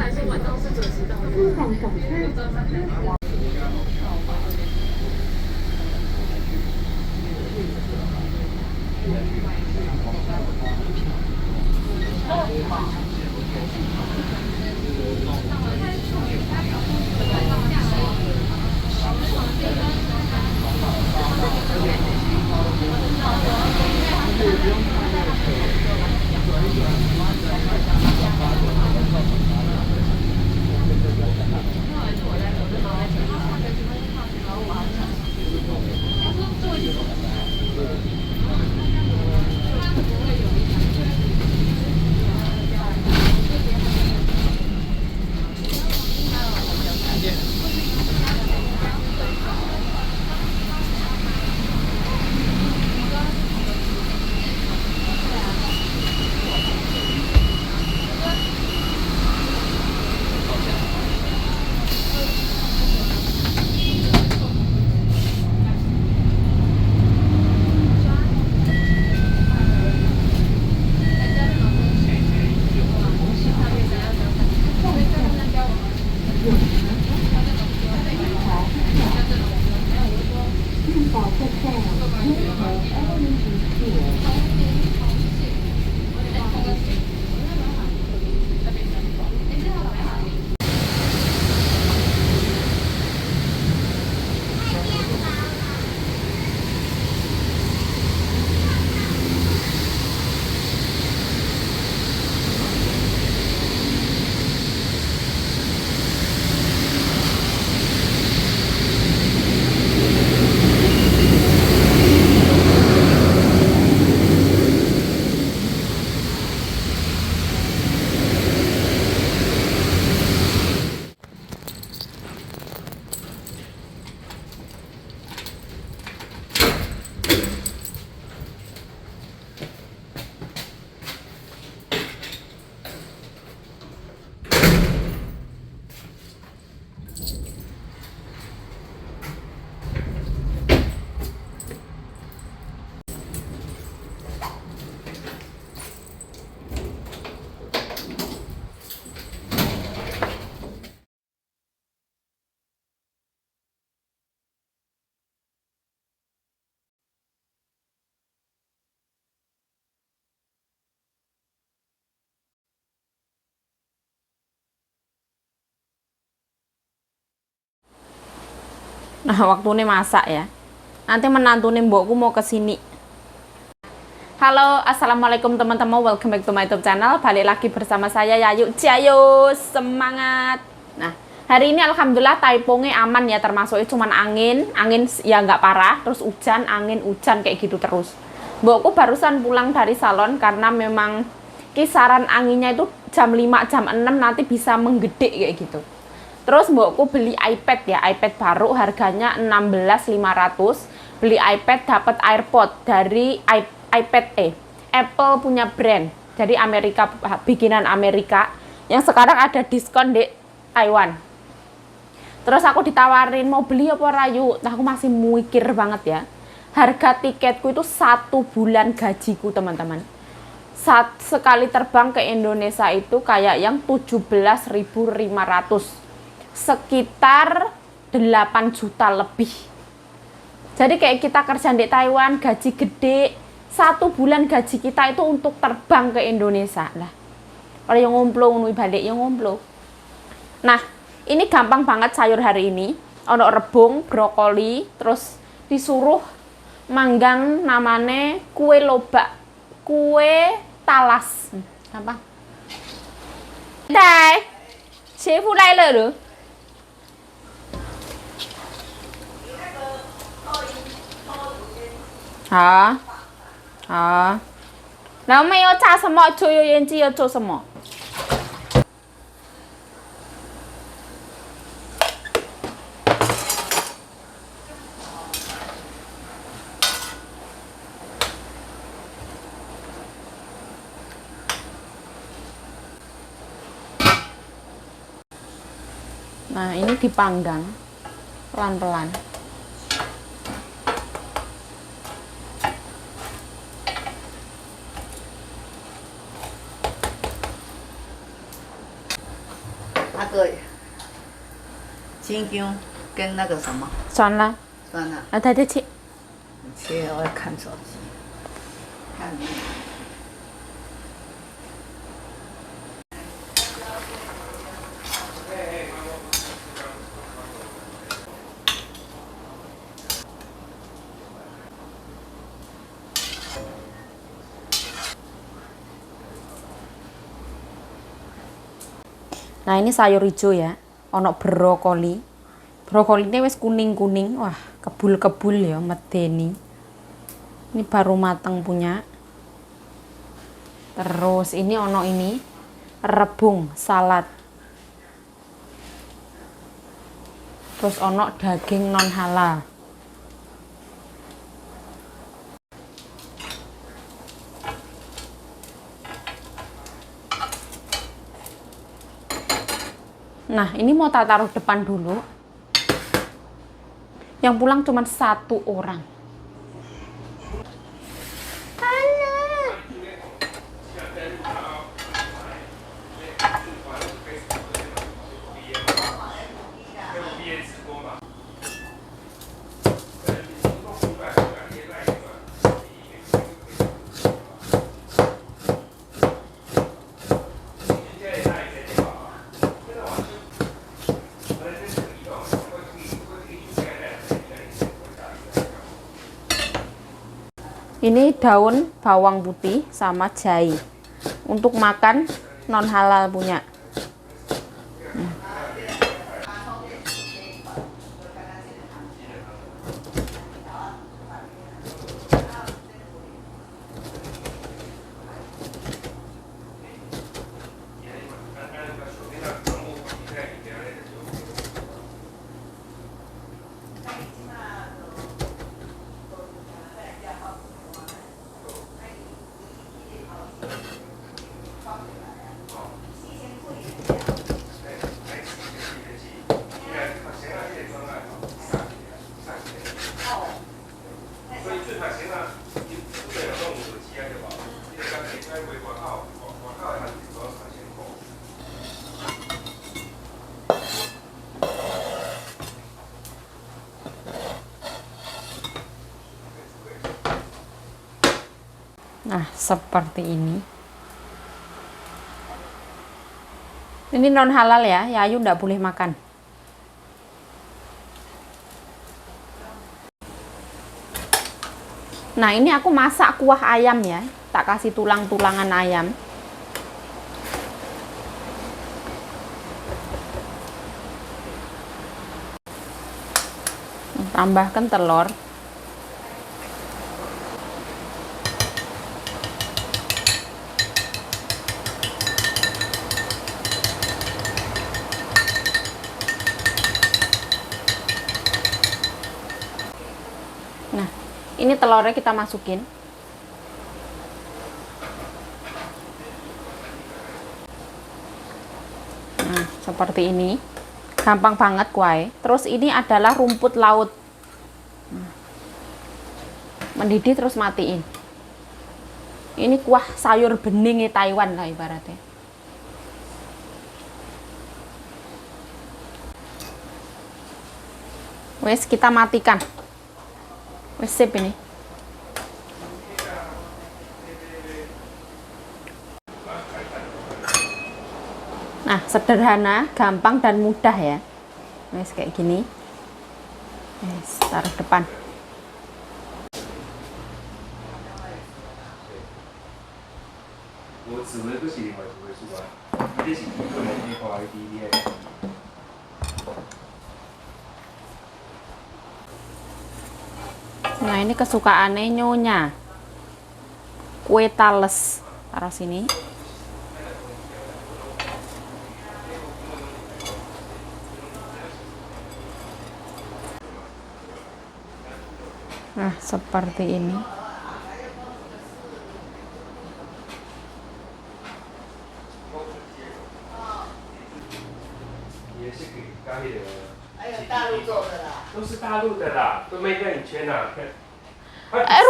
自访早餐。Nah, waktunya masak ya. Nanti menantune mbokku mau kesini. Halo, assalamualaikum teman-teman. Welcome back to my YouTube channel. Balik lagi bersama saya Yayu. Jayo, semangat. Nah, hari ini alhamdulillah taipongnya aman ya, termasuk cuman angin ya nggak parah. Terus hujan, angin, hujan kayak gitu terus. Mbokku barusan pulang dari salon karena memang kisaran anginnya itu jam 5, jam 6 nanti bisa menggede kayak gitu. Terus mbokku beli iPad ya, iPad baru harganya 16.500. Beli iPad dapat AirPod dari iPad Apple punya brand. Jadi Amerika, bikinan Amerika yang sekarang ada diskon di Taiwan. Terus aku ditawarin mau beli apa Rayu? Nah, aku masih mikir banget ya. Harga tiketku itu 1 bulan gajiku, teman-teman. Sekali terbang ke Indonesia itu kayak yang 17.500. Sekitar 8 juta lebih. Jadi kayak kita kerja di Taiwan gaji gede, 1 bulan gaji kita itu untuk terbang ke Indonesia lah. Kalau yang ngomplo nui balik yang ngomplo. Nah, ini gampang banget sayur hari ini. Ono rebung, brokoli, terus disuruh manggang namanya kue lobak, kue talas. Gampang. Dai, chef lai le rồi. Hả? Hả? Nếu mày có cha什么就有人机要做什么 Nah, ini dipanggang pelan-pelan. 个青椒跟那个什么酸辣，酸辣，来，再切。你切，我要看手机，看你。Nah ini sayur hijau ya, ono brokoli. Brokoli ini wis kuning-kuning, wah kebul-kebul ya medeni. Ini baru matang punya. Terus ini ono ini rebung salad. Terus ono daging non halal. Nah, ini mau tak taruh depan dulu. Yang pulang cuma 1 orang. Ini daun bawang putih sama jahe. Untuk makan non halal punya. Nah, seperti ini. Ini non halal ya, Yayu nggak boleh makan. Nah, ini aku masak kuah ayam ya. Tak kasih tulang-tulangan ayam. Tambahkan telur. Nah, ini telurnya kita masukin. Nah, seperti ini. Gampang banget kuahnya. Terus ini adalah rumput laut. Mendidih terus matiin. Ini kuah sayur bening Taiwan lah ibaratnya. Wes, kita matikan. Wes, sip ini. Nah, sederhana, gampang dan mudah ya. Wes kayak gini. Wes, taruh depan. Nah, ini kesukaannya Nyonya. Kue tales. Taruh sini. Nah, seperti ini.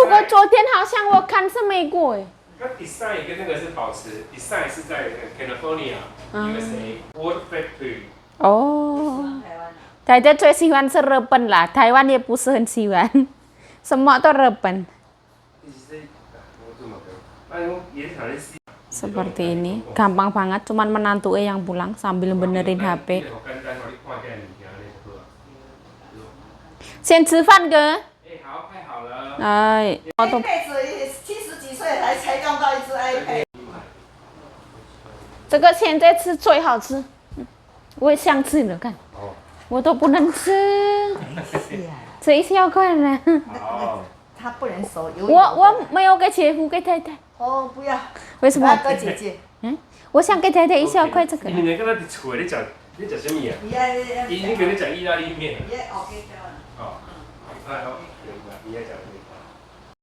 如果昨天好像我看是美国。那 design 跟那个是保持 design 是在 California USA Ford Factory。哦，大家最喜欢吃日本啦，台湾也不是很喜欢，semua tuh日本。Seperti ini, gampang banget, cuman menantu yang pulang sambil benerin HP. 先吃饭哥。好，快好了。哎，我都辈子70几岁才用到一只 iPad。这个现在吃最好吃，我也想吃了，看，我都不能吃，吃一小块呢。好。他不能熟，我没有给姐夫给太太。哦，不要。为什么？哥姐姐。我想给太太一小块这个。你两个在厝你讲什么啊？你跟你讲意大利面。也 OK 的。哦。好，可以吧？你也讲。